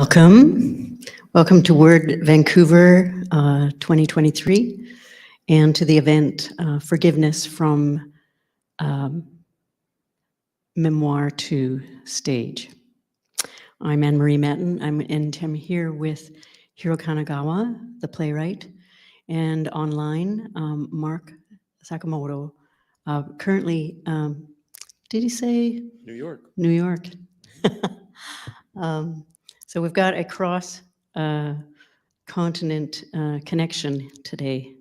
Welcome. Welcome to Word Vancouver 2023 and to the event Forgiveness from Memoir to Stage. I'm Anne-Marie Matten. I'm here with Hiro Kanagawa, the playwright, and online Mark Sakamoto. Currently, did he say? New York. New York. So we've got a cross-continent connection today.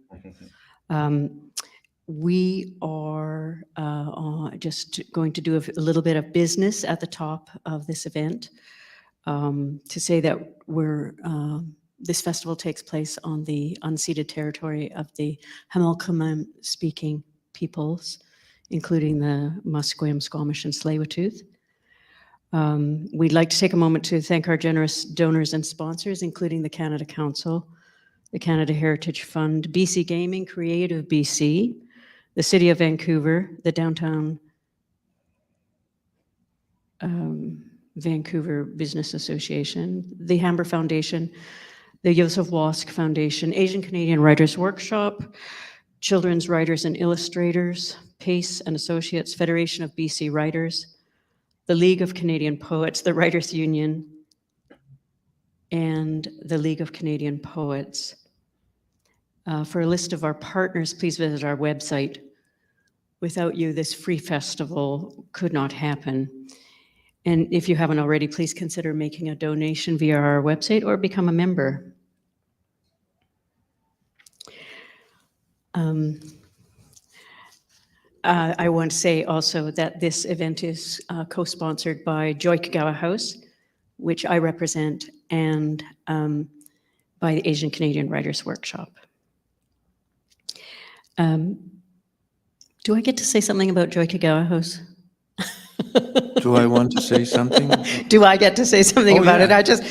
We are just going to do a little bit of business at the top of this event to say that this festival takes place on the unceded territory of the Hamilkamam-speaking peoples, including the Musqueam, Squamish, and Tsleil-Waututh. We'd like to take a moment to thank our generous donors and sponsors, including the Canada Council, the Canada Heritage Fund, BC Gaming, Creative BC, the City of Vancouver, the Downtown Vancouver Business Association, the Hamber Foundation, the Joseph Wask Foundation, Asian Canadian Writers Workshop, Children's Writers and Illustrators, Pace and Associates, Federation of BC Writers, the League of Canadian Poets, the Writers Union, and the League of Canadian Poets. For a list of our partners, please visit our website. Without you, this free festival could not happen. And if you haven't already, please consider making a donation via our website or become a member. I want to say also that this event is co-sponsored by Joy Kagawa House, which I represent, and by the Asian Canadian Writers Workshop. Do I get to say something about Joy Kagawa House? Do I want to say something? Do I get to say something about it? I just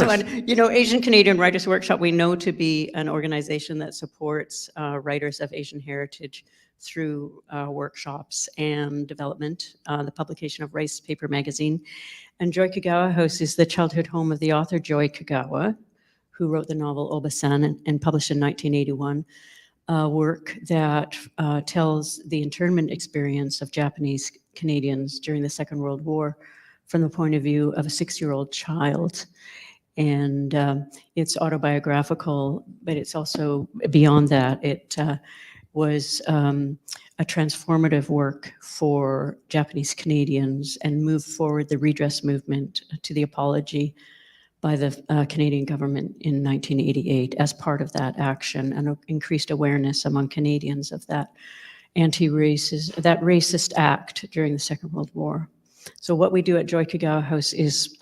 want, Asian Canadian Writers Workshop, we know to be an organization that supports writers of Asian heritage through workshops and development, the publication of Rice Paper Magazine. And Joy Kagawa House is the childhood home of the author Joy Kagawa, who wrote the novel Obasan and published in 1981, a work that tells the internment experience of Japanese Canadians during the Second World War from the point of view of a 6-year-old child. And it's autobiographical, but it's also beyond that. It was a transformative work for Japanese Canadians and moved forward the redress movement to the apology by the Canadian government in 1988 as part of that action, and increased awareness among Canadians of that racist act during the Second World War. So what we do at Joy Kagawa House is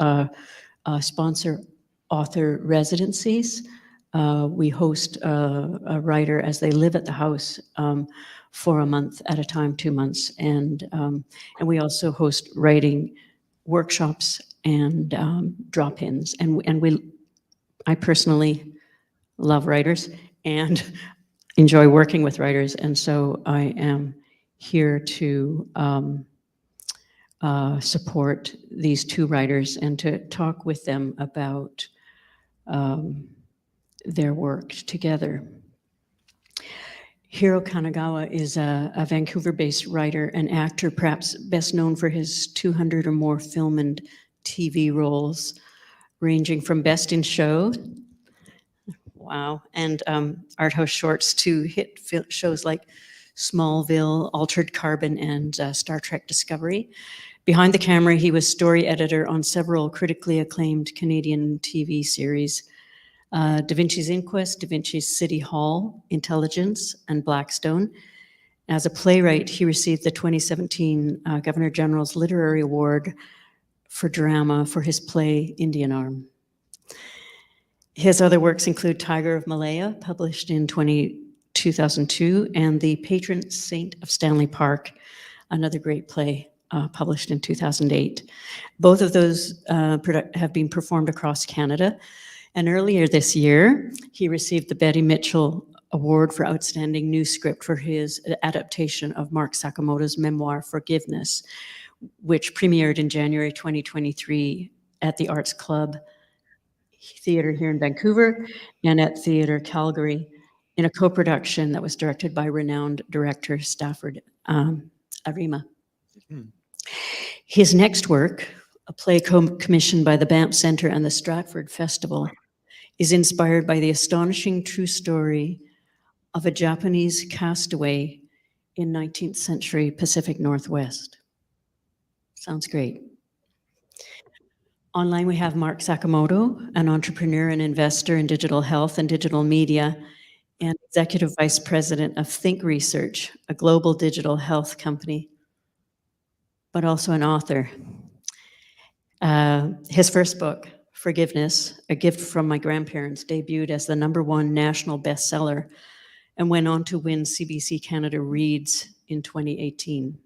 sponsor author residencies. We host a writer as they live at the house for a month at a time, 2 months, and we also host writing workshops and drop-ins. I personally love writers and enjoy working with writers, and so I am here to support these two writers and to talk with them about their work together. Hiro Kanagawa is a Vancouver-based writer and actor, perhaps best known for his 200 or more film and TV roles, ranging from Best in Show, wow, and art house shorts to hit shows like Smallville, Altered Carbon, and Star Trek Discovery. Behind the camera, he was story editor on several critically acclaimed Canadian TV series, Da Vinci's Inquest, Da Vinci's City Hall, Intelligence, and Blackstone. As a playwright, he received the 2017 Governor General's Literary Award for Drama for his play Indian Arm. His other works include Tiger of Malaya, published in 2002, and The Patron Saint of Stanley Park, another great play published in 2008. Both of those have been performed across Canada. And earlier this year, he received the Betty Mitchell Award for Outstanding New Script for his adaptation of Mark Sakamoto's memoir, Forgiveness, which premiered in January 2023 at the Arts Club Theatre here in Vancouver and at Theatre Calgary in a co-production that was directed by renowned director Stafford Arima. His next work, a play commissioned by the Banff Centre and the Stratford Festival, is inspired by the astonishing true story of a Japanese castaway in 19th century Pacific Northwest. Sounds great. Online, we have Mark Sakamoto, an entrepreneur and investor in digital health and digital media, and executive vice president of Think Research, a global digital health company, but also an author. His first book, Forgiveness, A Gift from My Grandparents, debuted as the #1 national bestseller and went on to win CBC Canada Reads in 2018.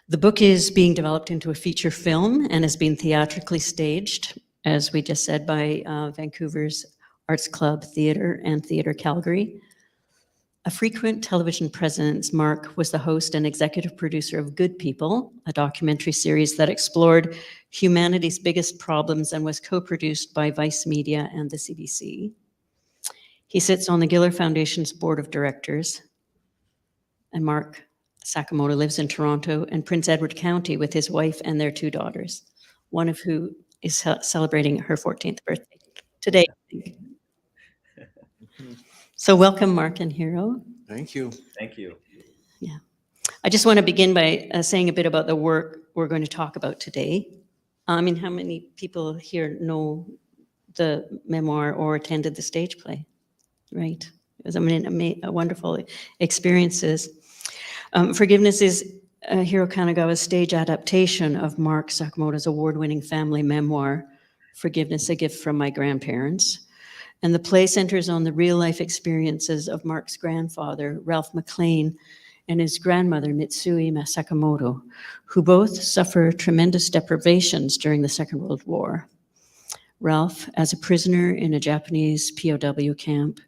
The book is being developed into a feature film and has been theatrically staged, as we just said, by Vancouver's Arts Club Theatre and Theatre Calgary. A frequent television presence, Mark was the host and executive producer of Good People, a documentary series that explored humanity's biggest problems and was co-produced by Vice Media and the CBC. He sits on the Giller Foundation's board of directors, and Mark Sakamoto lives in Toronto and Prince Edward County with his wife and their 2 daughters, one of who is celebrating her 14th birthday today. So welcome, Mark and Hiro. Thank you. Thank you. Yeah. I just want to begin by saying a bit about the work we're going to talk about today. I mean, how many people here know the memoir or attended the stage play? Right. It was a wonderful experiences. Forgiveness is Hiro Kanagawa's stage adaptation of Mark Sakamoto's award-winning family memoir, Forgiveness, A Gift from My Grandparents. And the play centers on the real-life experiences of Mark's grandfather, Ralph McLean, and his grandmother, Mitsui Sakamoto, who both suffer tremendous deprivations during the Second World War. Ralph as a prisoner in a Japanese POW camp,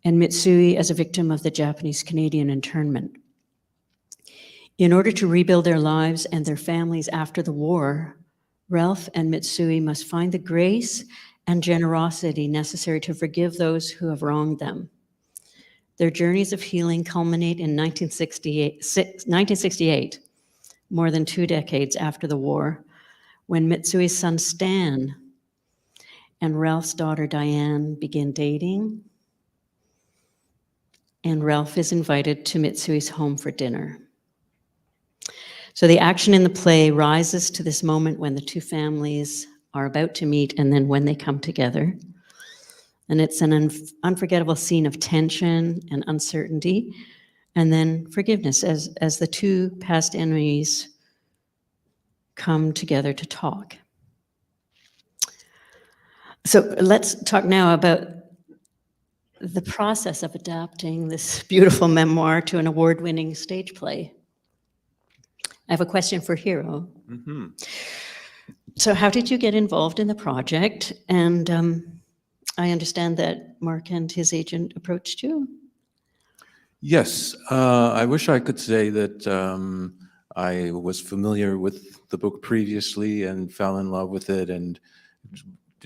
and Mitsui as a victim of the Japanese-Canadian internment. In order to rebuild their lives and their families after the war, Ralph and Mitsui must find the grace and generosity necessary to forgive those who have wronged them. Their journeys of healing culminate in 1968, more than 2 decades after the war, when Mitsui's son Stan and Ralph's daughter Diane begin dating, and Ralph is invited to Mitsui's home for dinner. So the action in the play rises to this moment when the 2 families are about to meet and then when they come together. And it's an unforgettable scene of tension and uncertainty, and then forgiveness as the 2 past enemies come together to talk. So let's talk now about the process of adapting this beautiful memoir to an award-winning stage play. I have a question for Hiro. Mm-hmm. So how did you get involved in the project? And I understand that Mark and his agent approached you. Yes, I wish I could say that I was familiar with the book previously and fell in love with it and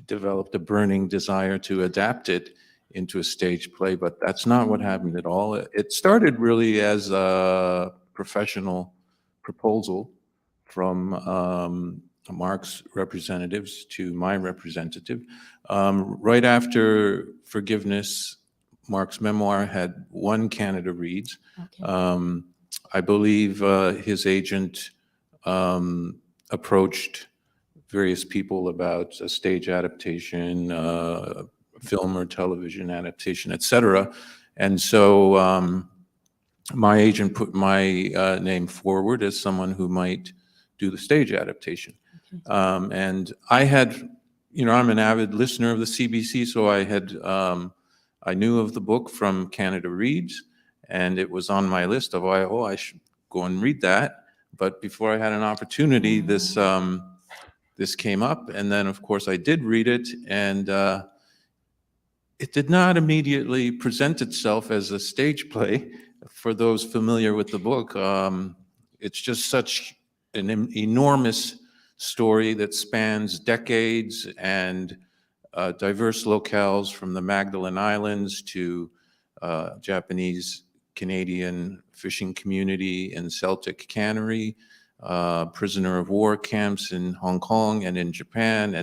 developed a burning desire to adapt it into a stage play, but that's not what happened at all. It started really as a professional proposal from Mark's representatives to my representative. Right after Forgiveness, Mark's memoir had won Canada Reads. Okay. I believe his agent approached various people about a stage adaptation, film or television adaptation, etc. And so my agent put my name forward as someone who might do the stage adaptation. Okay. And I had, I'm an avid listener of the CBC, so I knew of the book from Canada Reads, and it was on my list of, I should go and read that. But before I had an opportunity, this came up, and then of course I did read it, and it did not immediately present itself as a stage play. For those familiar with the book, it's just such an enormous story that spans decades and diverse locales from the Magdalen Islands to Japanese Canadian fishing community in Celtic Cannery, prisoner of war camps in Hong Kong and in Japan,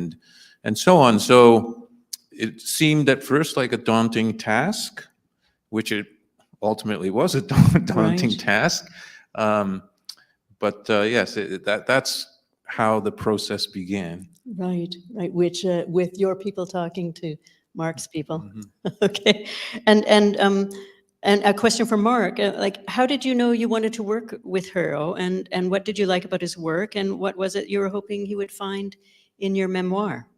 and so on. So it seemed at first like a daunting task, which it ultimately was a daunting Right. task. But yes, that's how the process began. Right, right, which, with your people talking to Mark's people. Mhm. Okay, and a question for Mark, like, how did you know you wanted to work with Hiro, and what did you like about his work, and what was it you were hoping he would find in your memoir?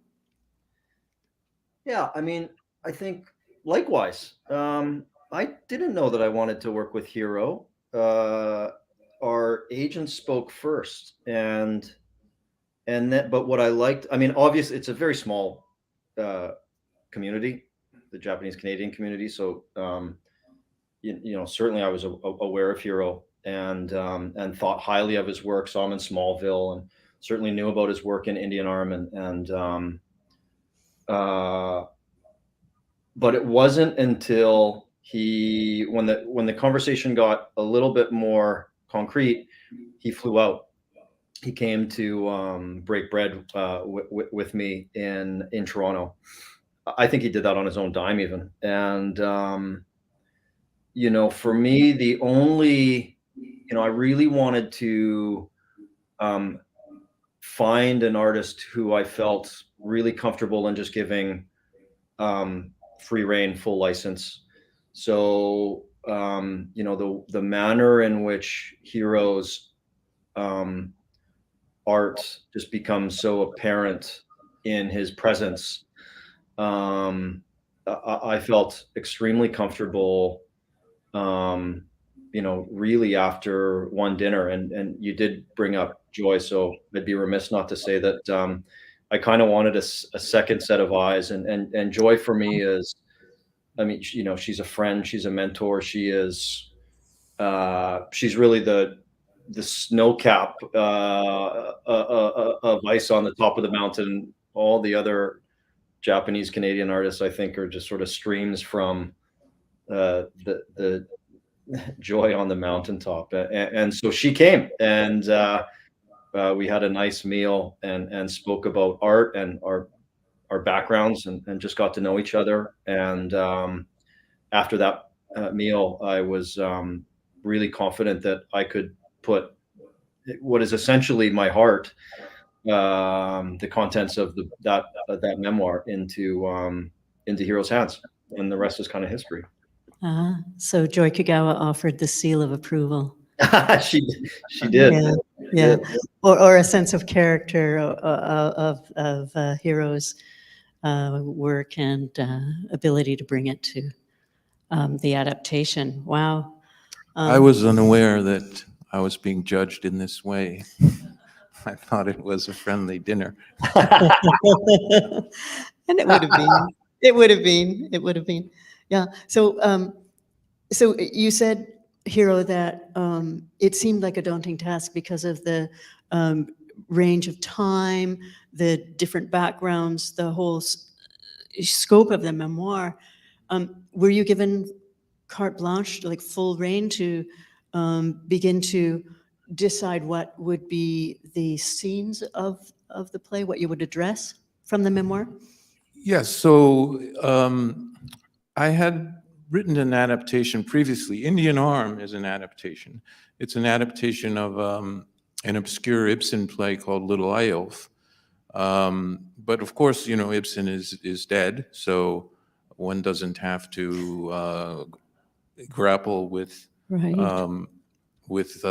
Yeah, I mean, I think likewise. I didn't know that I wanted to work with Hiro. Our agent spoke first, and that. But what I liked, I mean, obviously, it's a very small uh, community, the Japanese Canadian community. So, certainly I was aware of Hiro and thought highly of his work. Saw him in Smallville, and certainly knew about his work in Indian Arm, and uh, but it wasn't until when the conversation got a little bit more concrete, he flew out. He came to break bread with me in Toronto. I think he did that on his own dime, even. And for me, the only, I really wanted to um, find an artist who I felt really comfortable in just giving free reign, full license. So the manner in which Hiro's art just becomes so apparent in his presence, I felt extremely comfortable. Really after one dinner, and you did bring up Joy, so I'd be remiss not to say that I kind of wanted a second set of eyes, and Joy for me is, I mean, she's a friend, she's a mentor, she's really the snow cap of ice on the top of the mountain. All the other Japanese Canadian artists, I think, are just sort of streams from the joy on the mountaintop. And so she came, and we had a nice meal and spoke about art and our backgrounds, and just got to know each other. And after that meal, I was really confident that I could put what is essentially my heart, the contents of that memoir, into Hiro's hands, and the rest is kind of history. So Joy Kagawa offered the seal of approval. She did. Yeah, yeah, or a sense of character of Hiro's work and ability to bring it to the adaptation. Wow. I was unaware that I was being judged in this way. I thought it was a friendly dinner. And it would have been. It would have been. It would have been. Yeah. So you said, Hiro, that it seemed like a daunting task because of the range of time, the different backgrounds, the whole scope of the memoir. Were you given carte blanche, like full rein, to begin to decide what would be the scenes of the play, what you would address from the memoir? Yes, so I had written an adaptation previously. Indian Arm is an adaptation. It's an adaptation of an obscure Ibsen play called Little Eyolf. But of course, Ibsen is dead, so one doesn't have to grapple with Right. with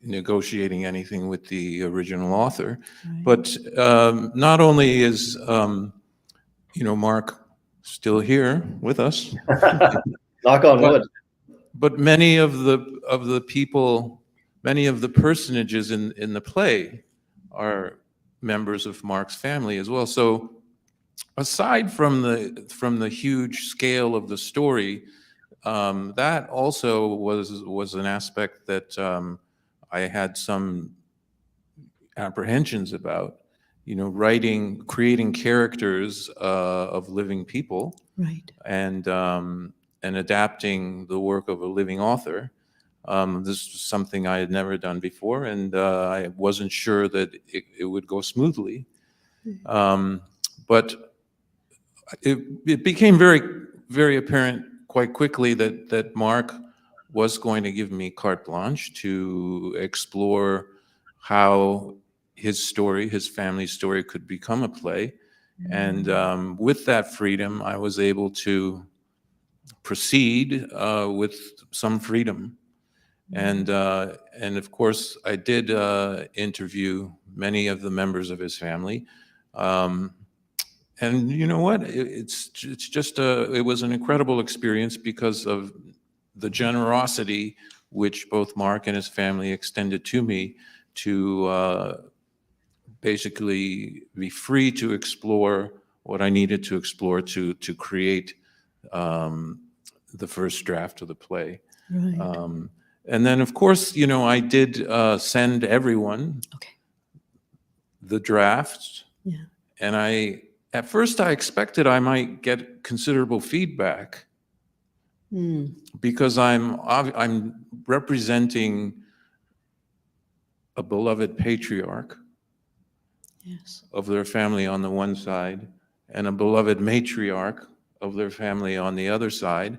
negotiating anything with the original author. Right. But not only is Mark still here with us, Knock on wood. but many of the people, many of the personages in the play are members of Mark's family as well. So aside from the huge scale of the story, that also was an aspect that I had some apprehensions about, creating characters of living people, Right. and adapting the work of a living author. This was something I had never done before, and I wasn't sure that it would go smoothly. But it became very, very apparent quite quickly that Mark was going to give me carte blanche to explore how his story, his family story, could become a play. And with that freedom, I was able to proceed with some freedom. And of course, I did interview many of the members of his family. And you know what? It was an incredible experience because of the generosity which both Mark and his family extended to me to basically be free to explore what I needed to explore to create the first draft of the play. Right. And then, of course, I did send everyone Okay. the drafts. Yeah. And at first I expected I might get considerable feedback because I'm representing a beloved patriarch Yes. of their family on the one side and a beloved matriarch of their family on the other side.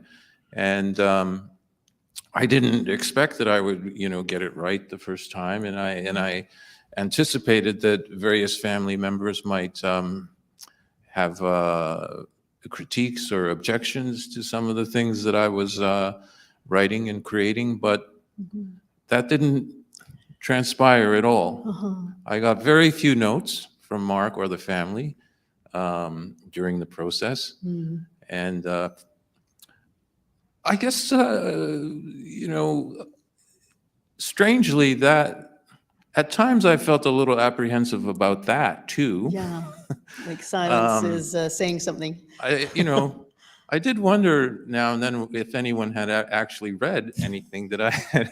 And I didn't expect that I would, get it right the first time. And I anticipated that various family members might have critiques or objections to some of the things that I was writing and creating, but that didn't transpire at all. I got very few notes from Mark or the family during the process. And I guess, strangely, that at times I felt a little apprehensive about that too. Yeah. Like silence is saying something. I did wonder now and then if anyone had actually read anything that I had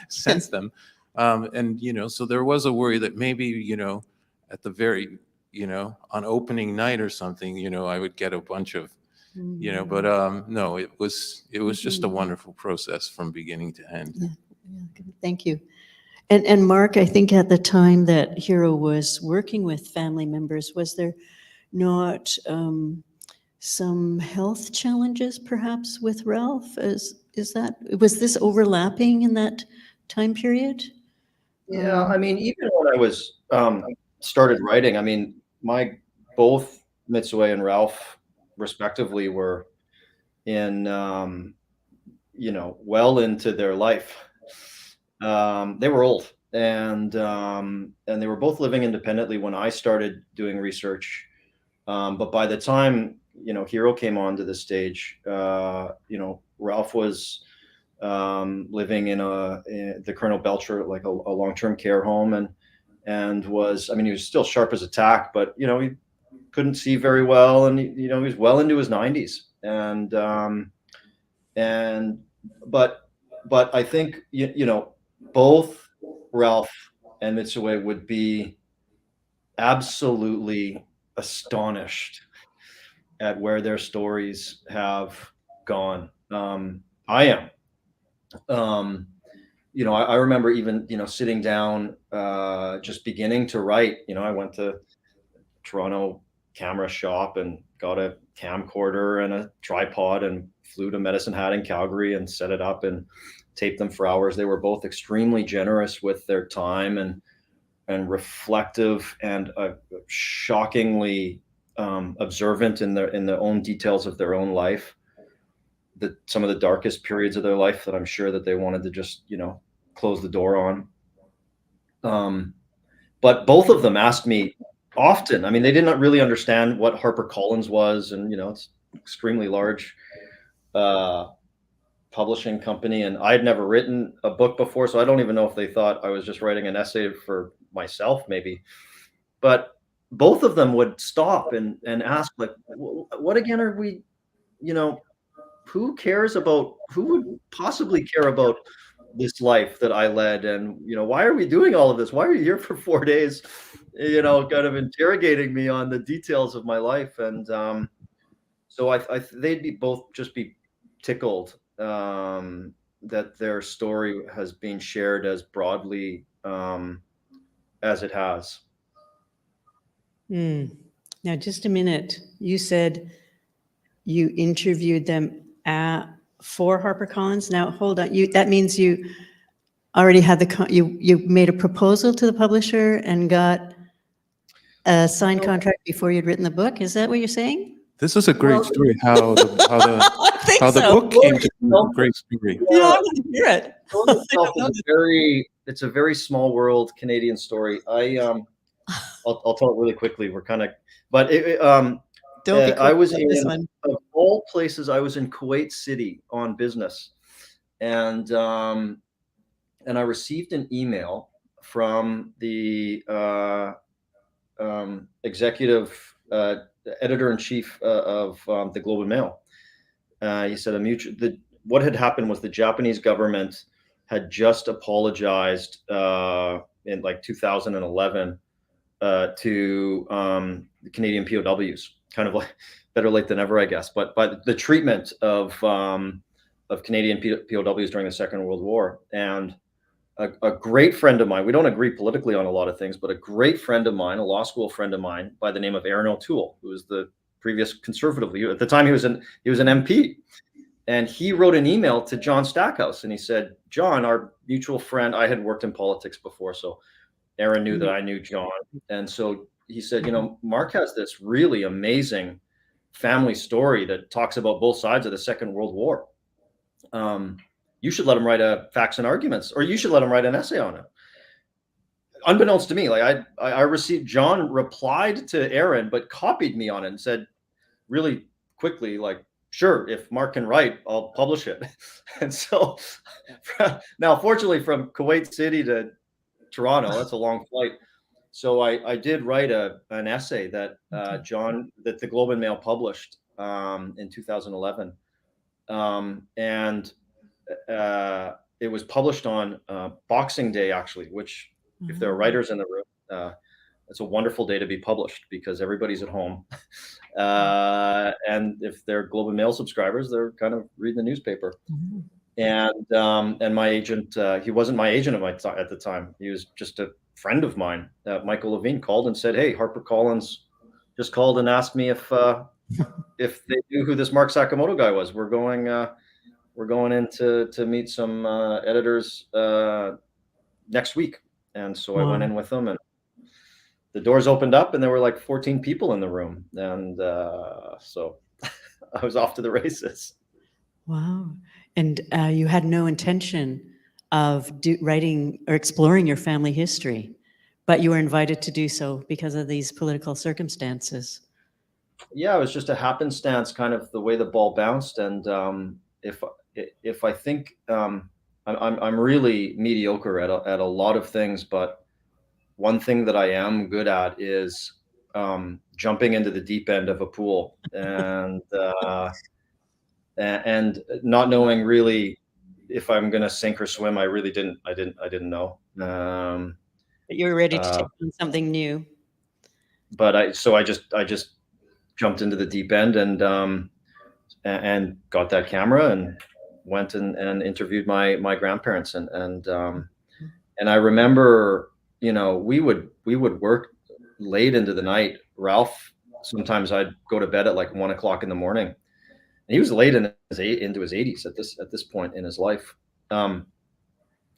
sent them. And, so there was a worry that maybe, at the very, on opening night or something, I would get a bunch of, but no, it was just a wonderful process from beginning to end. Yeah. Good. Thank you. And Mark, I think at the time that Hiro was working with family members, was there not some health challenges perhaps with Ralph? Was this overlapping in that time period? Yeah, I mean, even when I was started writing, I mean, both Mitsue and Ralph, respectively, were in well into their life. They were old, and they were both living independently when I started doing research. But by the time Hiro came onto the stage, Ralph was living in the Colonel Belcher, like a long-term care home, and was, I mean, he was still sharp as a tack, but he couldn't see very well, and he was well into his 90s, but I think both Ralph and Mitsue would be absolutely astonished at where their stories have gone. I am. I remember even sitting down, just beginning to write. I went to Toronto camera shop and got a camcorder and a tripod and flew to Medicine Hat in Calgary and set it up and taped them for hours. They were both extremely generous with their time and reflective and shockingly observant in their own details of their own life. Some of the darkest periods of their life that I'm sure that they wanted to just close the door on. But both of them asked me often. I mean, they did not really understand what HarperCollins was, and it's extremely large publishing company, and I'd never written a book before, so I don't even know if they thought I was just writing an essay for myself, maybe. But both of them would stop and ask, like, what again are we, who would possibly care about this life that I led, and why are we doing all of this? Why are you here for 4 days? Kind of interrogating me on the details of my life, and so they'd just be tickled that their story has been shared as broadly as it has. Now, just a minute. You said you interviewed them for HarperCollins. Now, hold on. That means you already had you made a proposal to the publisher and got a signed contract before you'd written the book. Is that what you're saying? This is a great story. How the book came to be a great story. Yeah, I want to hear it. It's a very small world Canadian story. I'll tell it really quickly. Don't be I was this one. of all places, I was in Kuwait City on business, and I received an email from the executive editor-in-chief of the Globe and Mail. He said what had happened was the Japanese government had just apologized in like 2011 to the Canadian POWs. Kind of like better late than ever, I guess. But the treatment of Canadian POWs during the Second World War. And a great friend of mine, we don't agree politically on a lot of things, but a great friend of mine, a law school friend of mine by the name of Aaron O'Toole, who was the previous Conservative leader. At the time, he was an MP. And he wrote an email to John Stackhouse, and he said, John, our mutual friend, I had worked in politics before, so Aaron knew that I knew John. And so he said, Mark has this really amazing family story that talks about both sides of the Second World War. You should let him write a Facts and Arguments, or you should let him write an essay on it. Unbeknownst to me, like I received, John replied to Aaron, but copied me on it and said really quickly, like, sure, if Mark can write, I'll publish it. And so now, fortunately, from Kuwait City to Toronto, that's a long flight. So I did write an essay that that the Globe and Mail published in 2011. And it was published on Boxing Day, actually, which if there are writers in the room, it's a wonderful day to be published because everybody's at home. And if they're Globe and Mail subscribers, they're kind of reading the newspaper. And my agent, he wasn't my agent at the time. He was just a friend of mine. Michael Levine called and said, "Hey, HarperCollins just called and asked me if they knew who this Mark Sakamoto guy was. We're going in to meet some editors next week." And so I went in with them, and the doors opened up, and there were like 14 people in the room, and so I was off to the races. Wow. And you had no intention of writing or exploring your family history, but you were invited to do so because of these political circumstances. Yeah, it was just a happenstance, kind of the way the ball bounced. And if I think I'm really mediocre at a lot of things, but one thing that I am good at is jumping into the deep end of a pool and not knowing really if I'm going to sink or swim. I really didn't know. But you were ready to take on something new. But I just jumped into the deep end and got that camera and went and interviewed my grandparents and I remember, we would work late into the night. Ralph, sometimes I'd go to bed at like 1 o'clock in the morning. And he was late into his 80s at this point in his life. And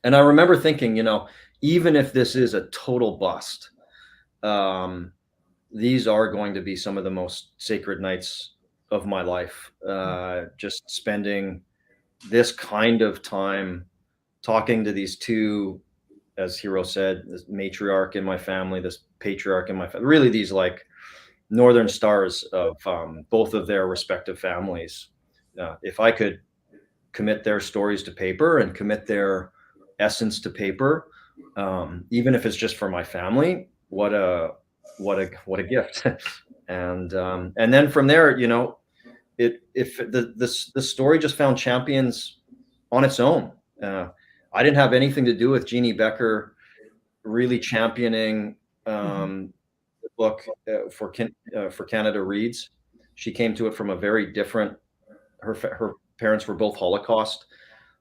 I remember thinking, even if this is a total bust, these are going to be some of the most sacred nights of my life. Just spending this kind of time talking to these two, as Hiro said, this matriarch in my family, this patriarch in my family, really these like northern stars of both of their respective families. If I could commit their stories to paper and commit their essence to paper, even if it's just for my family, what a gift. And then from there, if the story just found champions on its own. I didn't have anything to do with Jeannie Becker really championing the book for Canada Reads. She came to it from a very different. Her parents were both Holocaust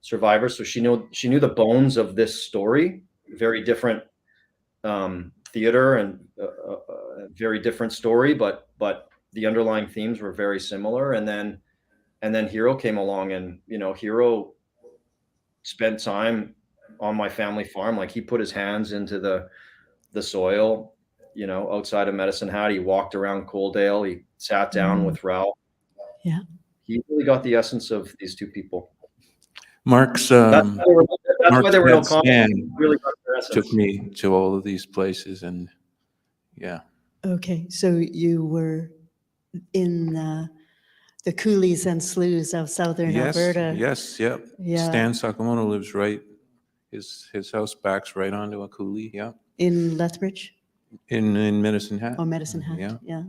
survivors, so she knew the bones of this story. Very different theater and very different story, but the underlying themes were very similar. And then Hiro came along, and Hiro spent time on my family farm. Like, he put his hands into the soil, outside of Medicine Hat. He walked around Coaldale. He sat down with Ralph. Yeah. He really got the essence of these two people. Mark's That's why there were no Mark's comments. man Really got their essence. took me to all of these places, and yeah. Okay, so you were in the coulees and sloughs of southern Alberta. Yes, yep. Yeah. Stan Sakamoto lives right. His house backs right onto a coulee. Yeah. In Lethbridge? In Medicine Hat. Oh, Medicine Hat. Yeah. Yeah.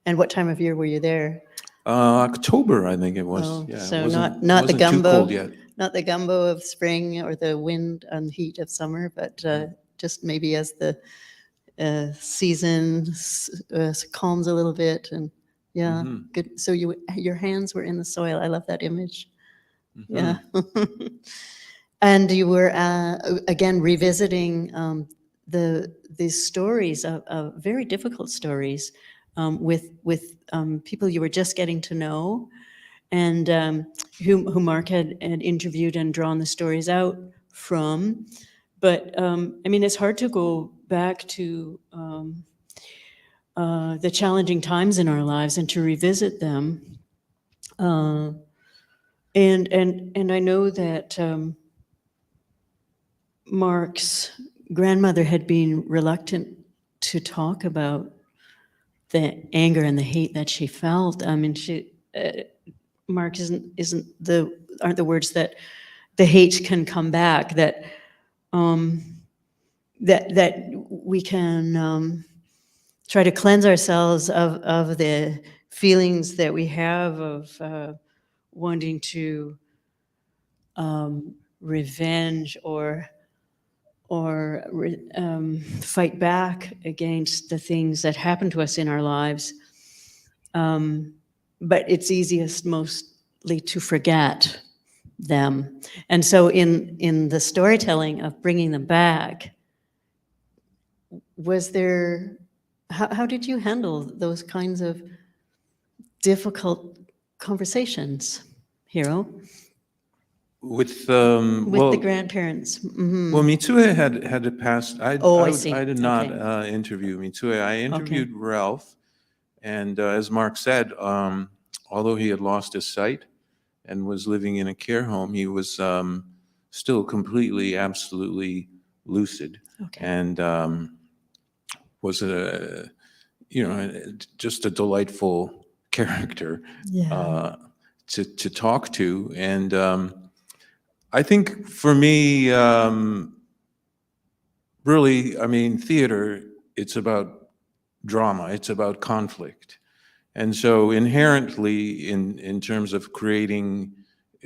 And what time of year were you there? October, I think it was. Oh, Yeah. so it wasn't not the too gumbo, cold yet. not the gumbo of spring or the wind and heat of summer, but just maybe as the season calms a little bit, and yeah, good. So your hands were in the soil. I love that image. Yeah. And you were again revisiting these stories of very difficult stories with people you were just getting to know, and who Mark had interviewed and drawn the stories out from. But I mean, it's hard to go back to the challenging times in our lives and to revisit them. And I know that Mark's grandmother had been reluctant to talk about the anger and the hate that she felt. I mean, Mark aren't the words that the hate can come back, that that we can try to cleanse ourselves of the feelings that we have of wanting to revenge or fight back against the things that happen to us in our lives. But it's easiest mostly to forget them. And so in the storytelling of bringing them back, was there, how did you handle those kinds of difficult conversations, Hiro? With the grandparents. Well, Mitsue had passed. I see. I did not Okay. Interview Mitsue. I interviewed Ralph, and as Mark said, although he had lost his sight and was living in a care home, he was still completely, absolutely lucid, and was just a delightful character to talk to. And I think for me, really, I mean, theater, it's about drama, it's about conflict. And so inherently, in terms of creating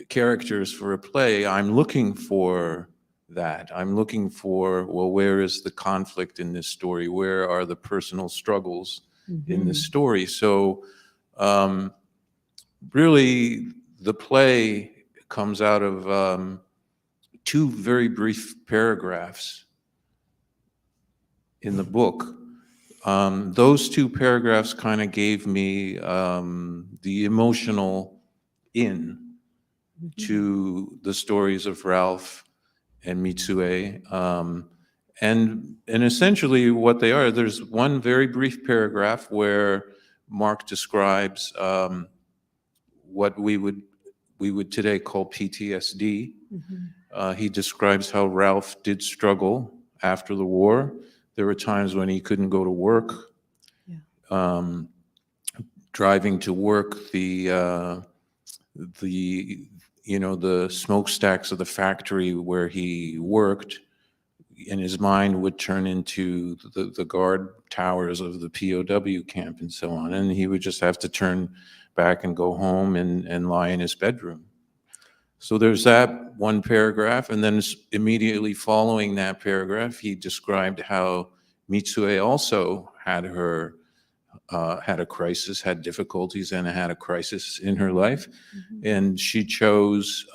characters for a play, I'm looking for that. I'm looking for, well, where is the conflict in this story? Where are the personal struggles in this story? So really, the play comes out of two very brief paragraphs in the book. Those two paragraphs kind of gave me the emotional to the stories of Ralph and Mitsue. And essentially what they are, there's one very brief paragraph where Mark describes what we would today call PTSD. He describes how Ralph did struggle after the war. There were times when he couldn't go to work. Driving to work, the smokestacks of the factory where he worked, in his mind would turn into the guard towers of the POW camp and so on. And he would just have to turn back and go home and lie in his bedroom. So there's that one paragraph, and then immediately following that paragraph, he described how Mitsue also had a crisis, had difficulties, and had a crisis in her life. And she chose,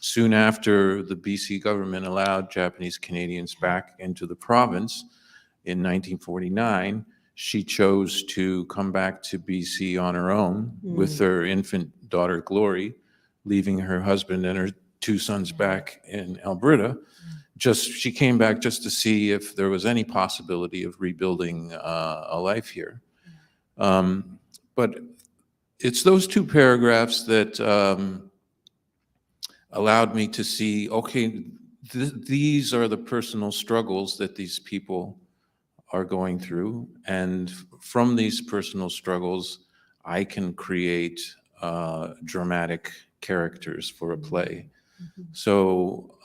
soon after the BC government allowed Japanese Canadians back into the province in 1949, she chose to come back to BC on her own with her infant daughter, Glory, leaving her husband and her 2 sons back in Alberta. She came back just to see if there was any possibility of rebuilding a life here. But it's those 2 paragraphs that allowed me to see, okay, these are the personal struggles that these people are going through. And from these personal struggles, I can create dramatic characters for a play. So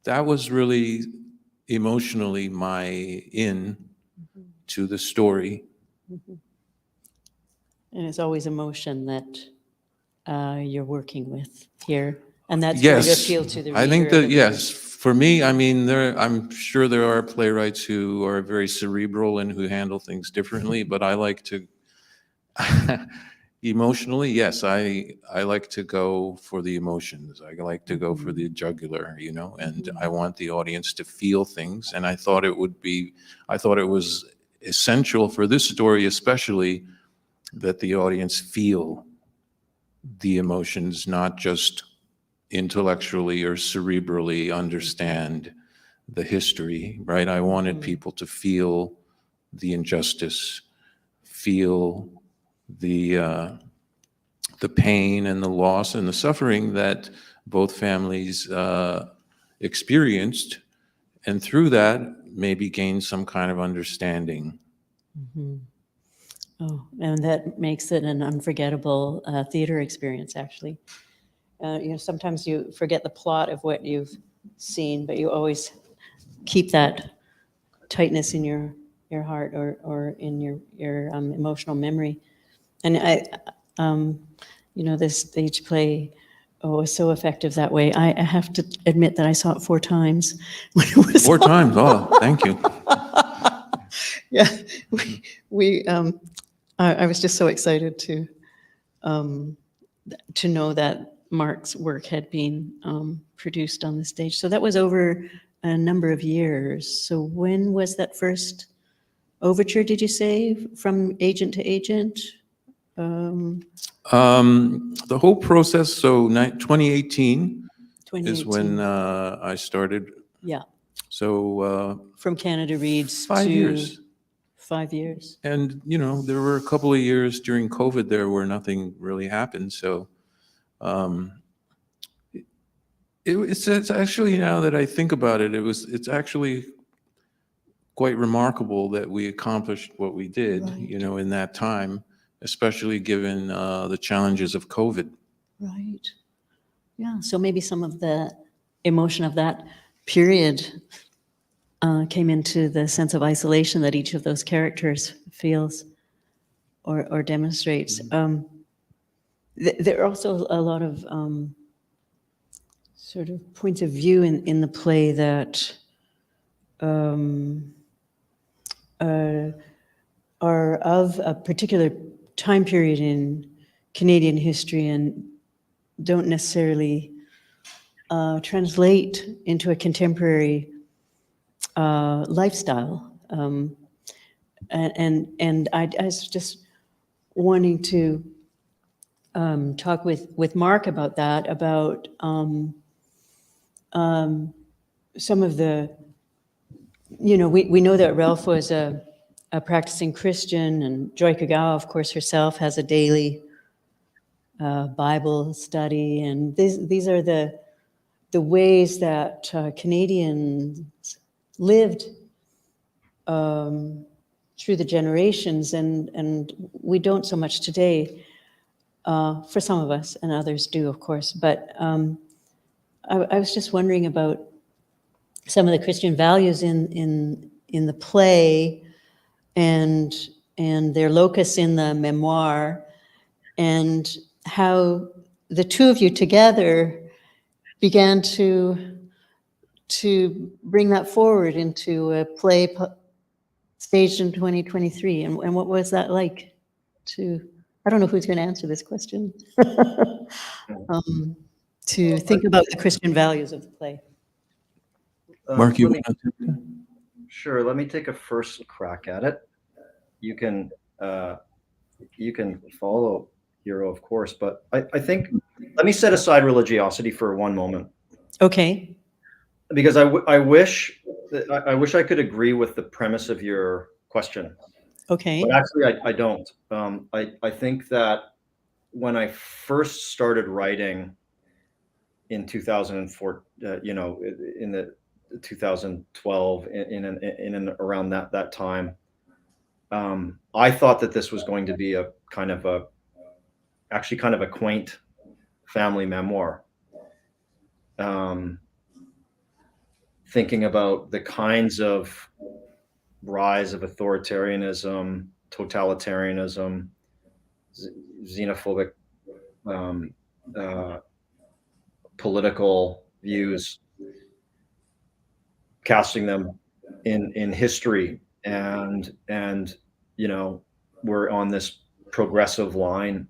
that was really emotionally my in to the story. And it's always emotion that you're working with here. And that's where you appeal to the reader. I think that, yes, for me, I mean, I'm sure there are playwrights who are very cerebral and who handle things differently, but I like to, emotionally, yes, I like to go for the emotions. I like to go for the jugular, and I want the audience to feel things. And I thought it was essential for this story, especially, that the audience feel the emotions, not just intellectually or cerebrally understand the history, right? I wanted people to feel the injustice, feel the pain and the loss and the suffering that both families experienced, and through that, maybe gain some kind of understanding. Oh, and that makes it an unforgettable theater experience, actually. Sometimes you forget the plot of what you've seen, but you always keep that tightness in your heart or in your emotional memory. And this stage play was so effective that way. I have to admit that I saw it 4 times when it was 4 times? Oh, thank you. Yeah, I was just so excited to know that Mark's work had been produced on the stage. So that was over a number of years. So when was that first overture, did you say, from agent to agent? The whole process, so 2018 is when 2018. I started. Yeah, So from Canada Reads 5 to years. 5 years. And, there were a couple of years during COVID there where nothing really happened. So it's actually, now that I think about it, it's actually quite remarkable that we accomplished what we did, Right. in that time, especially given the challenges of COVID. Right. Yeah, so maybe some of the emotion of that period came into the sense of isolation that each of those characters feels or demonstrates. There are also a lot of sort of points of view in the play that are of a particular time period in Canadian history and don't necessarily translate into a contemporary lifestyle. And I was just wanting to talk with Mark about that, about some of the, we know that Ralph was a practicing Christian, and Joy Kagawa, of course, herself has a daily Bible study, and these are the ways that Canadians lived through the generations, and we don't so much today, for some of us, and others do, of course. But I was just wondering about some of the Christian values in the play, and their locus in the memoir, and how the two of you together began to bring that forward into a play staged in 2023. And what was that like I don't know who's going to answer this question, to think about the Christian values of the play. Mark, you Let me- want to? Sure. Let me take a first crack at it. You can follow Hiro, of course, but I think let me set aside religiosity for one moment, Okay. because I wish I could agree with the premise of your question, Okay. but actually I don't. I think that when I first started writing in 2004, in the 2012, in and around that time, I thought that this was going to be a kind of a quaint family memoir. Thinking about the kinds of rise of authoritarianism, totalitarianism, xenophobic political views, casting them in history, and we're on this progressive line,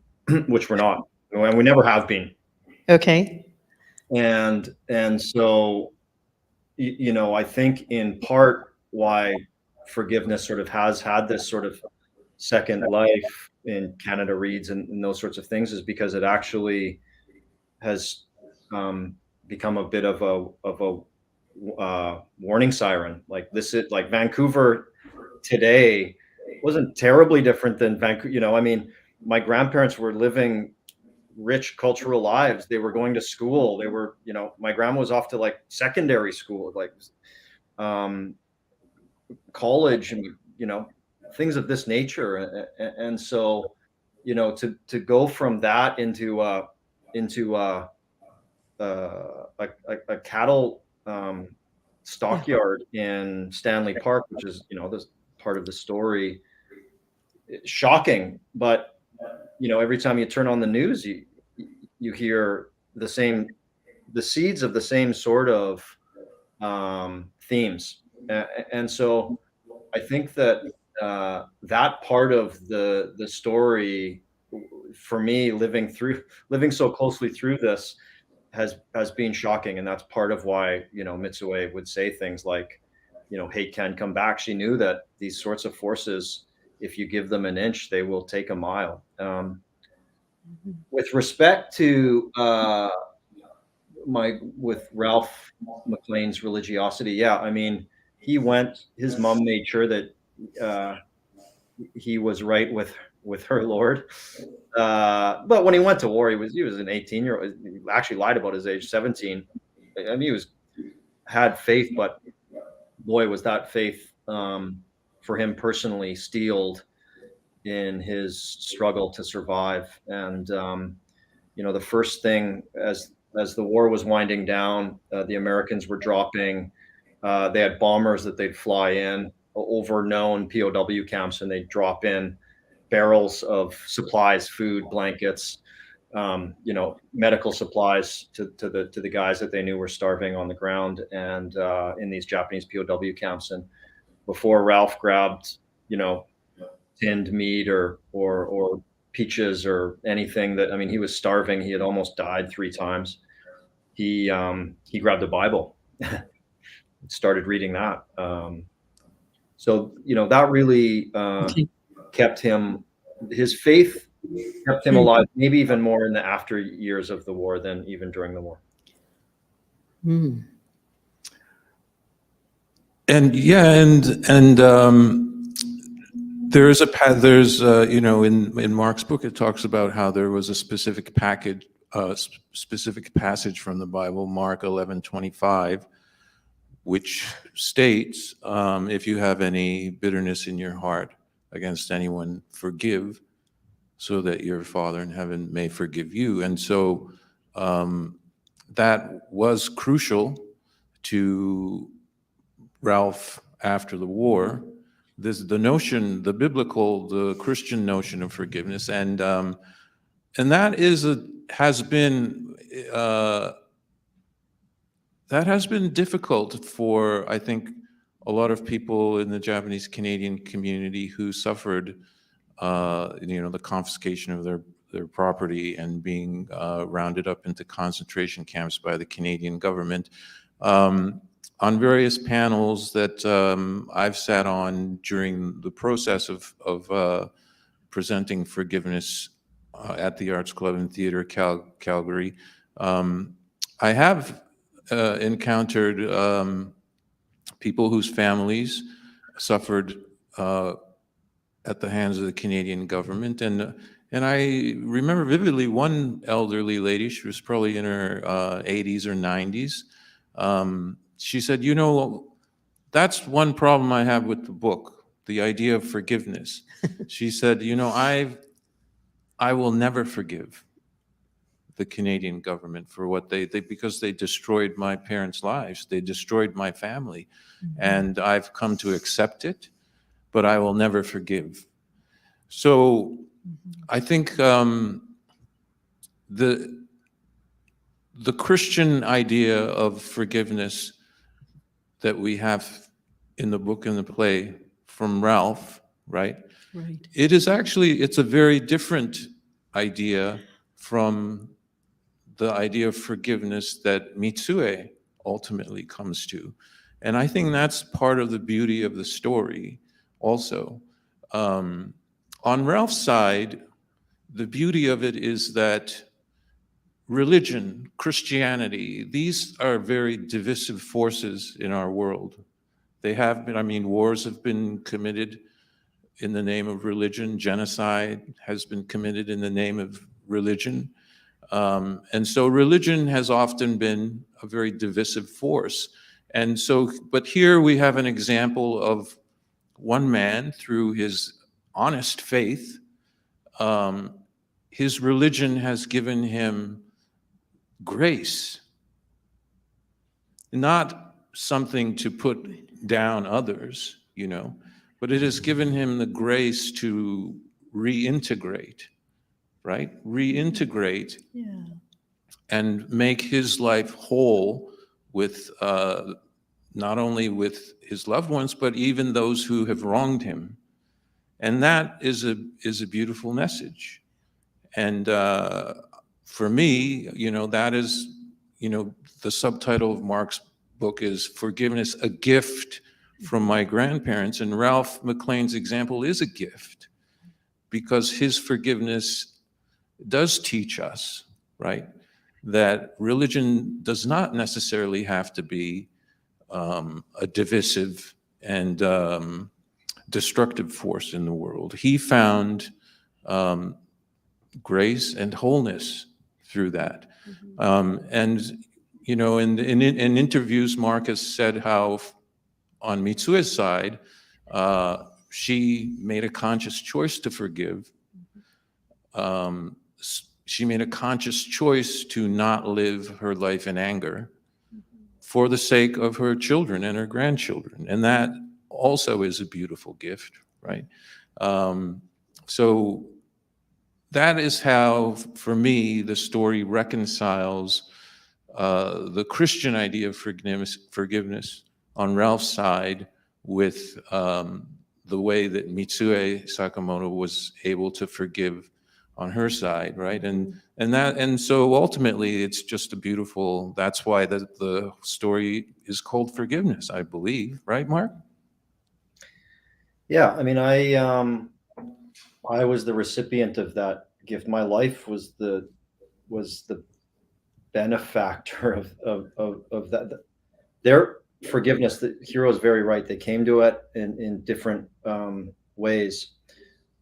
which we're not, and we never have been. Okay. And so I think in part why forgiveness sort of has had this sort of second life in Canada Reads and those sorts of things is because it actually has become a bit of a warning siren. Like this is like Vancouver today wasn't terribly different than Vancouver. I mean, my grandparents were living rich cultural lives. They were going to school. They were, my grandma was off to like secondary school, like college, and things of this nature. And so, to go from that into a cattle stockyard in Stanley Park, which is this part of the story, shocking. But every time you turn on the news, you hear the seeds of the same sort of themes, and so I think that that part of the story, for me, living so closely through this, has been shocking, and that's part of why Mitsue would say things like, hate can come back. She knew that these sorts of forces, if you give them an inch, they will take a mile. With respect to with Ralph McLean's religiosity, yeah, I mean, his mom made sure that he was right with her Lord. But when he went to war, he was an 18-year-old. He actually lied about his age, 17. I mean, had faith, but boy, was that faith for him personally steeled in his struggle to survive. And the first thing, as the war was winding down, the Americans were dropping. They had bombers that they'd fly in over known POW camps, and they'd drop in barrels of supplies, food, blankets, medical supplies to the guys that they knew were starving on the ground and in these Japanese POW camps. And before Ralph grabbed, tinned meat or peaches or anything that, I mean, he was starving. He had almost died 3 times. He grabbed a Bible, started reading that. So, that really kept him, his faith kept him alive, maybe even more in the after years of the war than even during the war. Mm. And there's in Mark's book, it talks about how there was a specific passage from the Bible, Mark 11:25, which states, if you have any bitterness in your heart against anyone, forgive, so that your Father in heaven may forgive you. And so that was crucial to Ralph after the war. The Christian notion of forgiveness. And and that has been difficult for, I think, a lot of people in the Japanese Canadian community who suffered, the confiscation of their property and being rounded up into concentration camps by the Canadian government. On various panels that I've sat on during the process of presenting forgiveness at the Arts Club and Theatre Calgary, I have encountered people whose families suffered at the hands of the Canadian government. And I remember vividly one elderly lady, she was probably in her 80s or 90s. She said, that's one problem I have with the book, the idea of forgiveness. She said, I will never forgive the Canadian government for what because they destroyed my parents' lives. They destroyed my family. And I've come to accept it, but I will never forgive. So I think the Christian idea of forgiveness that we have in the book and the play from Ralph, right? Right. It's a very different idea from the idea of forgiveness that Mitsue ultimately comes to. And I think that's part of the beauty of the story also. On Ralph's side, the beauty of it is that religion, Christianity, these are very divisive forces in our world. They have been, wars have been committed in the name of religion. Genocide has been committed in the name of religion. And so religion has often been a very divisive force. And so, but here we have an example of one man through his honest faith. His religion has given him grace, not something to put down others, but it has given him the grace to reintegrate, right? Reintegrate and make his life whole with not only with his loved ones, but even those who have wronged him. And that is a beautiful message. And for me, that is, the subtitle of Mark's book is Forgiveness, a Gift from My Grandparents. And Ralph McLean's example is a gift because his forgiveness does teach us, right, that religion does not necessarily have to be a divisive and destructive force in the world. He found grace and wholeness through that. And, in interviews, Mark has said how on Mitsue's side, she made a conscious choice to forgive. She made a conscious choice to not live her life in anger for the sake of her children and her grandchildren. And that also is a beautiful gift, right? So that is how, for me, the story reconciles the Christian idea of forgiveness on Ralph's side with the way that Mitsue Sakamoto was able to forgive on her side, right? And so ultimately, it's just a beautiful. That's why the story is called Forgiveness, I believe, right, Mark? Yeah, I was the recipient of that gift. My life was the benefactor of that. Their forgiveness, the Hiro is very right. They came to it in different ways,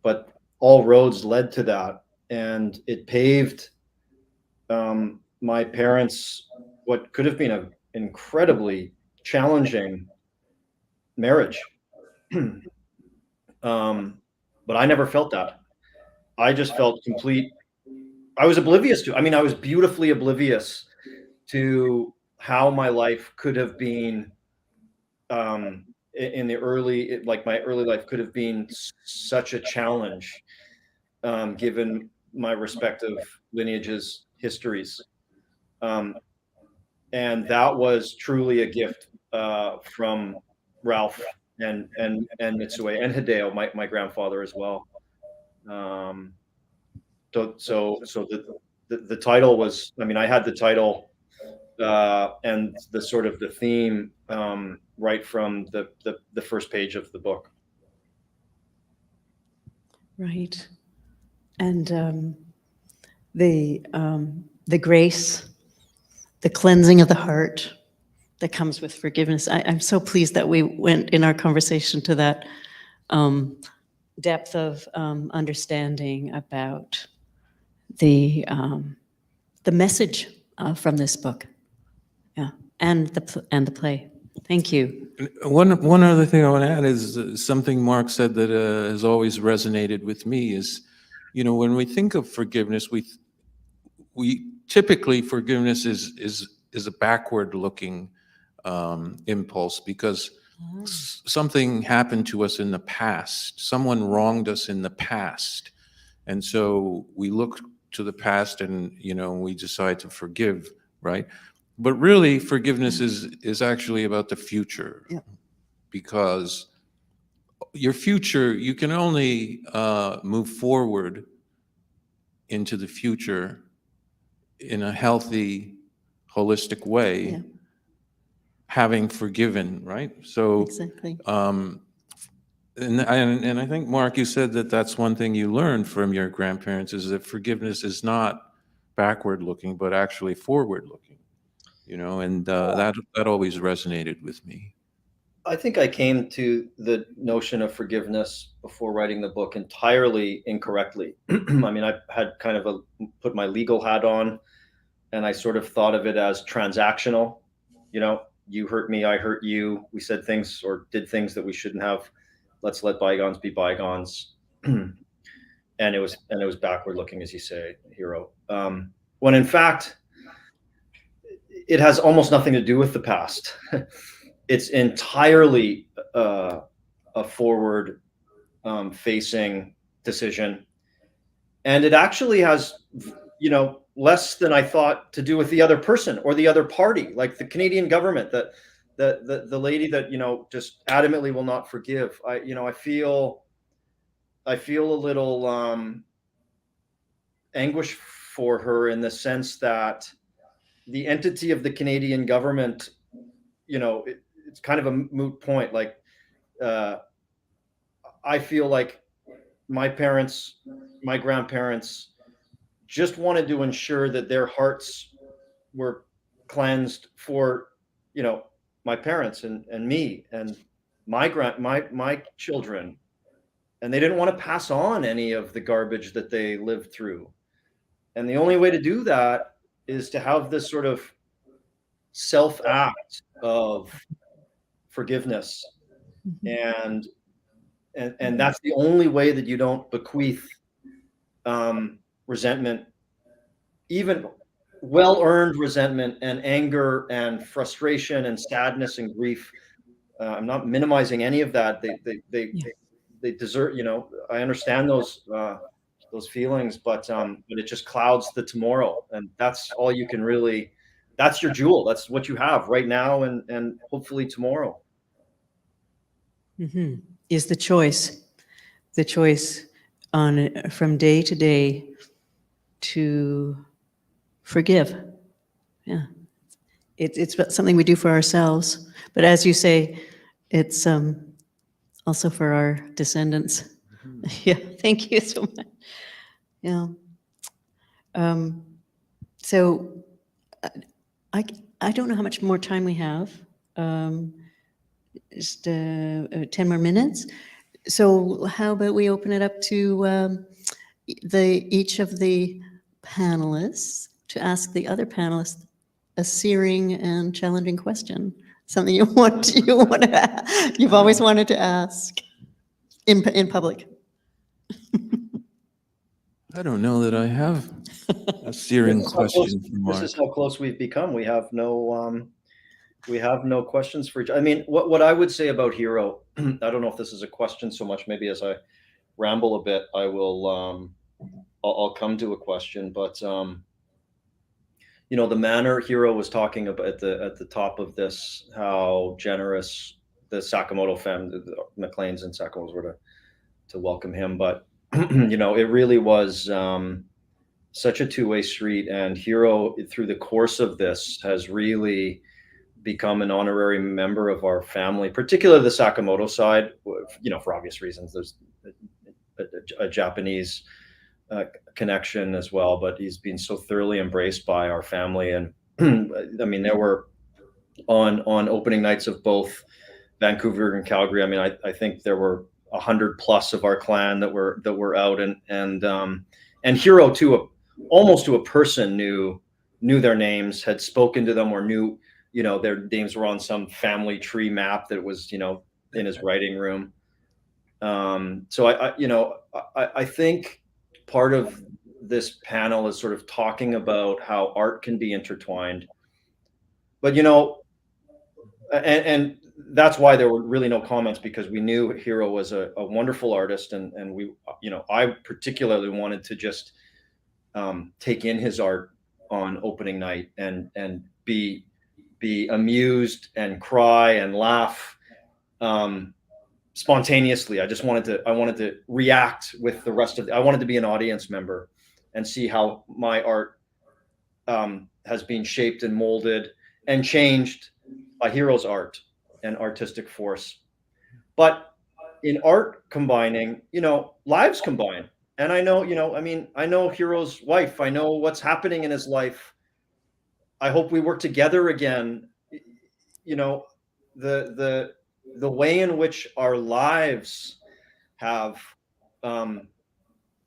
but all roads led to that, and it paved my parents' what could have been an incredibly challenging marriage. But I never felt that. I just felt complete. I was oblivious to. I was beautifully oblivious to how my life could have been in the early, like my early life could have been such a challenge, given my respective lineages, histories. And that was truly a gift from Ralph and Mitsue and Hideo, my grandfather as well. So the title was, I mean, I had the title and the sort of the theme right from the first page of the book. Right. And the grace, the cleansing of the heart that comes with forgiveness. I'm so pleased that we went in our conversation to that depth of understanding about the message from this book, yeah, and the play. Thank you. One other thing I want to add is something Mark said that has always resonated with me is, you know, when we think of forgiveness, we typically forgiveness is a backward-looking impulse because something happened to us in the past, someone wronged us in the past, and so we look to the past and, you know, we decide to forgive, right? But really, forgiveness is actually about the future. Yeah. Because your future, you can only move forward into the future in a healthy, holistic way, Yeah. having forgiven, right? So, Exactly. and I think, Mark, you said that that's one thing you learned from your grandparents is that forgiveness is not backward-looking, but actually forward-looking, you know, and that always resonated with me. I think I came to the notion of forgiveness before writing the book entirely incorrectly. I mean, I had kind of put my legal hat on, and I sort of thought of it as transactional. You know, you hurt me, I hurt you. We said things or did things that we shouldn't have. Let's let bygones be bygones. And it was backward looking, as you say, Hiro. When in fact, it has almost nothing to do with the past. It's entirely a forward facing decision. And it actually has, you know, less than I thought to do with the other person or the other party, like the Canadian government, that the lady that, you know, just adamantly will not forgive. I feel a little anguish for her in the sense that the entity of the Canadian government, you know, it's kind of a moot point. Like, I feel like my parents, my grandparents just wanted to ensure that their hearts were cleansed for, you know, my parents and me and my children. And they didn't want to pass on any of the garbage that they lived through. And the only way to do that is to have this sort of self act of forgiveness. And that's the only way that you don't bequeath resentment, even well-earned resentment and anger and frustration and sadness and grief. I'm not minimizing any of that. They deserve, you know, I understand those feelings, but it just clouds the tomorrow, and that's all you can really. That's your jewel. That's what you have right now, and hopefully tomorrow. Mm-hmm. Is the choice on from day to day to forgive. Yeah, it's something we do for ourselves, but as you say, it's also for our descendants. Mm-hmm. Yeah, thank you so much. Yeah. So I don't know how much more time we have. Just 10 more minutes. So how about we open it up to each of the panelists to ask the other panelists a searing and challenging question, something you've always wanted to ask in public. I don't know that I have a searing question. This is how close we've become. We have no questions for each. I mean, what I would say about Hiro, I don't know if this is a question so much. Maybe as I ramble a bit, I will I'll come to a question, but you know, the manner Hiro was talking about at the top of this, how generous the Sakamoto family, the McLeans and Sakamotos were to welcome him, but you know, it really was such a two-way street, and Hiro, through the course of this, has really become an honorary member of our family, particularly the Sakamoto side. You know, for obvious reasons. There's a Japanese connection as well, but he's been so thoroughly embraced by our family. And I mean, there were on opening nights of both Vancouver and Calgary. I mean, I think there were 100+ of our clan that were out, and Hiro to almost to a person knew their names, had spoken to them, or knew, you know, their names were on some family tree map that was, you know, in his writing room. So I think part of this panel is sort of talking about how art can be intertwined, but you know, and that's why there were really no comments, because we knew Hiro was a wonderful artist, and we, you know, I particularly wanted to just take in his art on opening night and be amused and cry and laugh spontaneously. I wanted to react with the rest of I wanted to be an audience member and see how my art has been shaped and molded and changed by Hiro's art and artistic force. But in art combining, you know, lives combine. And I know, you know, I mean, I know Hiro's wife. I know what's happening in his life. I hope we work together again. You know, the way in which our lives have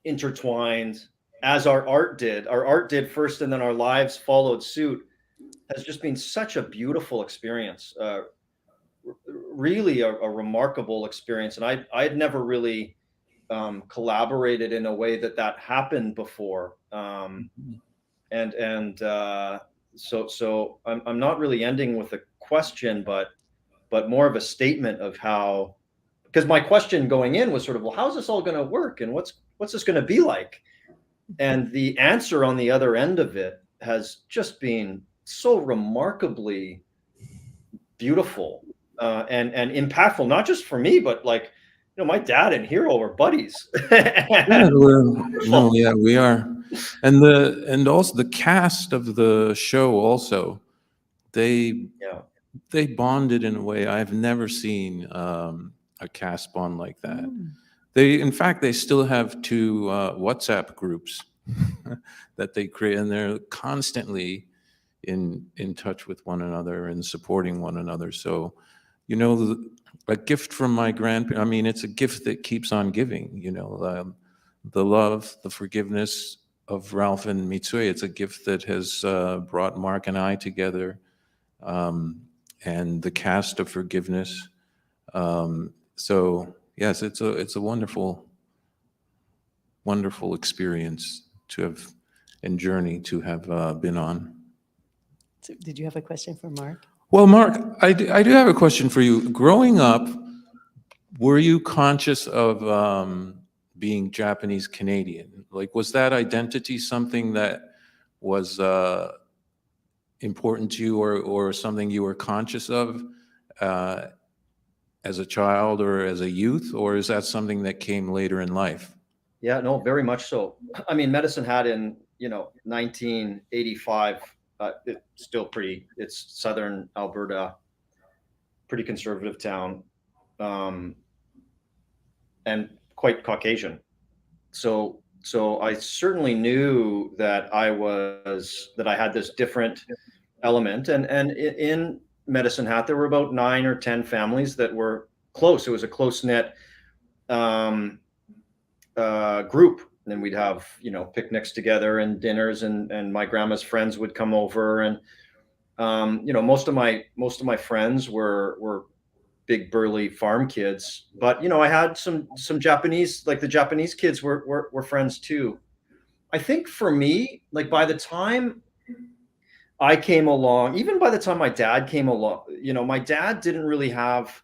intertwined, as our art did first, and then our lives followed suit, has just been such a beautiful experience. Really a remarkable experience. And I had never really collaborated in a way that happened before. So I'm not really ending with a question, but more of a statement of how, because my question going in was sort of, well, how's this all going to work, and what's this going to be like? And the answer on the other end of it has just been so remarkably beautiful and impactful, not just for me, but like, you know, my dad and Hiro are buddies. Yeah, we are, and also the cast of the show also, they bonded in a way I've never seen a cast bond like that. In fact, they still have two WhatsApp groups that they create, and they're constantly in touch with one another and supporting one another. So, you know, a gift from my grandparents, I mean, it's a gift that keeps on giving, you know, the love, the forgiveness of Ralph and Mitsue. It's a gift that has brought Mark and I together, and the cast of forgiveness. So yes, it's a wonderful, wonderful experience to have, and journey to have been on. So did you have a question for Mark? Well, Mark, I do have a question for you. Growing up, were you conscious of being Japanese Canadian? Like, was that identity something that was important to you, or something you were conscious of as a child or as a youth, or is that something that came later in life? Yeah, no, very much so. I mean, Medicine Hat in, you know, 1985, it's southern Alberta, pretty conservative town, and quite Caucasian. So I certainly knew that I had this different element, and in Medicine Hat there were about 9 or 10 families that were close. It was a close-knit group, and we'd have, you know, picnics together and dinners, and my grandma's friends would come over, and you know, most of my friends were big burly farm kids, but you know, I had some Japanese, like the Japanese kids were friends too. I think for me, like by the time I came along, even by the time my dad came along, you know, my dad didn't really have,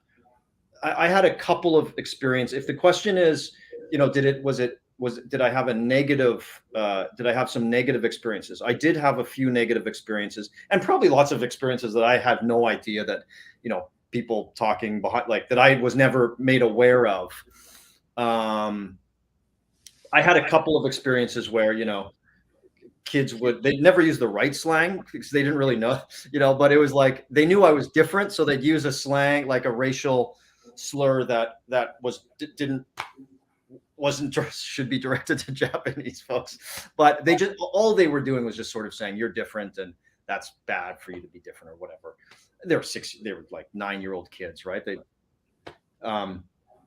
I had a couple of experience. If the question is, you know, was it did I have a negative, did I have some negative experiences? I did have a few negative experiences, and probably lots of experiences that I had no idea that, you know, people talking behind, like, that I was never made aware of. I had a couple of experiences where, you know, kids they'd never use the right slang because they didn't really know, you know, but it was like, they knew I was different. So they'd use a slang, like a racial slur that wasn't should be directed to Japanese folks, but all they were doing was just sort of saying, you're different and that's bad for you to be different or whatever. They were like 9-year-old kids, right?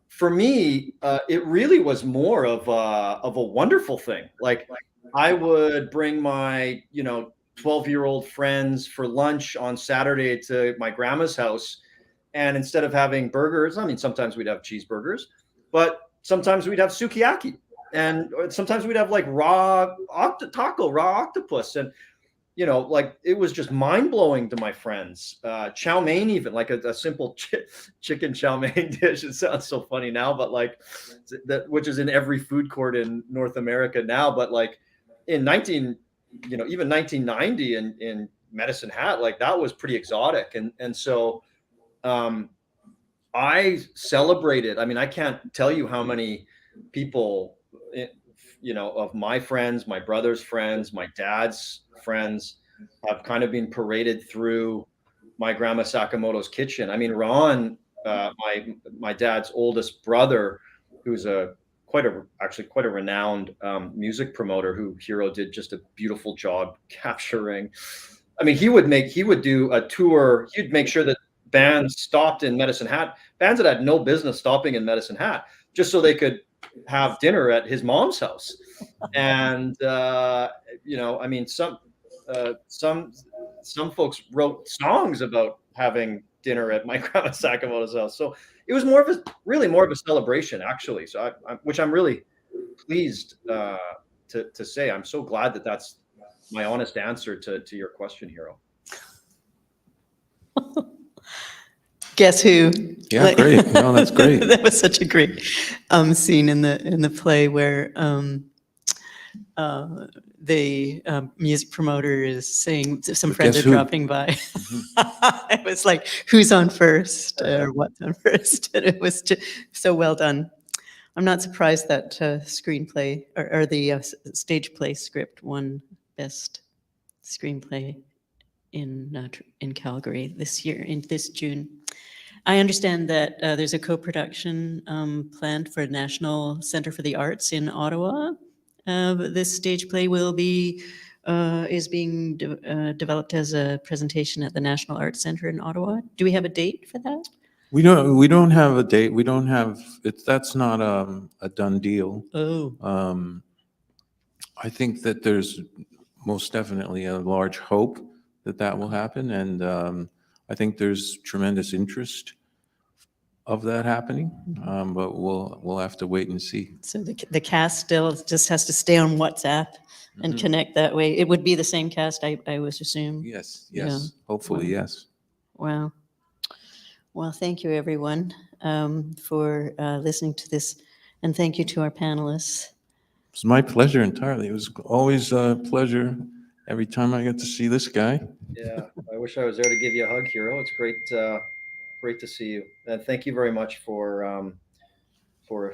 For me, it really was more of a wonderful thing. Like, I would bring my, you know, 12-year-old friends for lunch on Saturday to my grandma's house. And instead of having burgers, I mean, sometimes we'd have cheeseburgers, but sometimes we'd have sukiyaki. And sometimes we'd have like raw octopus. And, you know, like, it was just mind blowing to my friends. Chow mein, even like a simple chicken chow mein dish. It sounds so funny now, but like that, which is in every food court in North America now. But like in even 1990 in Medicine Hat, like that was pretty exotic. And so I celebrated. I mean, I can't tell you how many people, you know, of my friends, my brother's friends, my dad's friends have kind of been paraded through my grandma Sakamoto's kitchen. I mean, Ron, my dad's oldest brother, who's quite a renowned music promoter, who Hiro did just a beautiful job capturing. I mean, he would do a tour. He'd make sure that bands stopped in Medicine Hat, bands that had no business stopping in Medicine Hat, just so they could have dinner at his mom's house. And you know, I mean, some folks wrote songs about having dinner at my grandma Sakamoto's house. So it was really more of a celebration, actually. So which I'm really pleased to say. I'm so glad that that's my honest answer to your question, Hiro. Guess who? Yeah, great. No, that's great. That was such a great scene in the play where the music promoter is saying some But friends guess are who? dropping by. It was like, who's on first or what's on first? And it was just so well done. I'm not surprised that screenplay or the stage play script won Best Screenplay in Calgary this year, in this June. I understand that there's a co-production planned for National Centre for the Arts in Ottawa. This stage play is being developed as a presentation at the National Arts Centre in Ottawa. Do we have a date for that? We don't have a date. We don't have it. That's not a done deal. Oh. I think that there's most definitely a large hope that will happen, and I think there's tremendous interest of that happening. But we'll have to wait and see. So the cast still just has to stay on WhatsApp and connect that way. It would be the same cast, I would assume. Yes. Yeah. Hopefully, yes. Wow. Well, thank you, everyone, for listening to this, and thank you to our panelists. It's my pleasure entirely. It was always a pleasure every time I get to see this guy. Yeah, I wish I was there to give you a hug, Hiro. It's great to see you, and thank you very much for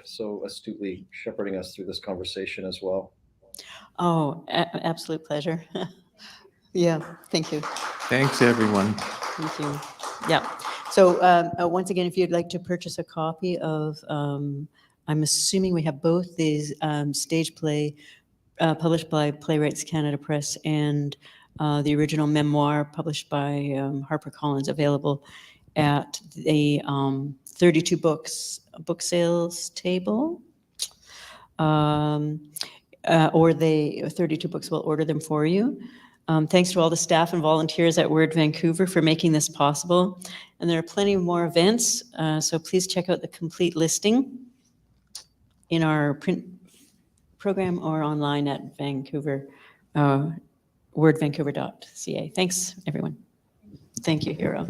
so astutely shepherding us through this conversation as well. Oh, absolute pleasure. Yeah, thank you. Thanks, everyone. Thank you. Yeah. So once again, if you'd like to purchase a copy of, I'm assuming we have both these stage play published by Playwrights Canada Press and the original memoir published by HarperCollins, available at the 32 Books book sales table. Or 32 Books will order them for you. Thanks to all the staff and volunteers at Word Vancouver for making this possible. And there are plenty more events, so please check out the complete listing in our print program or online at wordvancouver.ca. Thanks, everyone. Thank you, Hiro.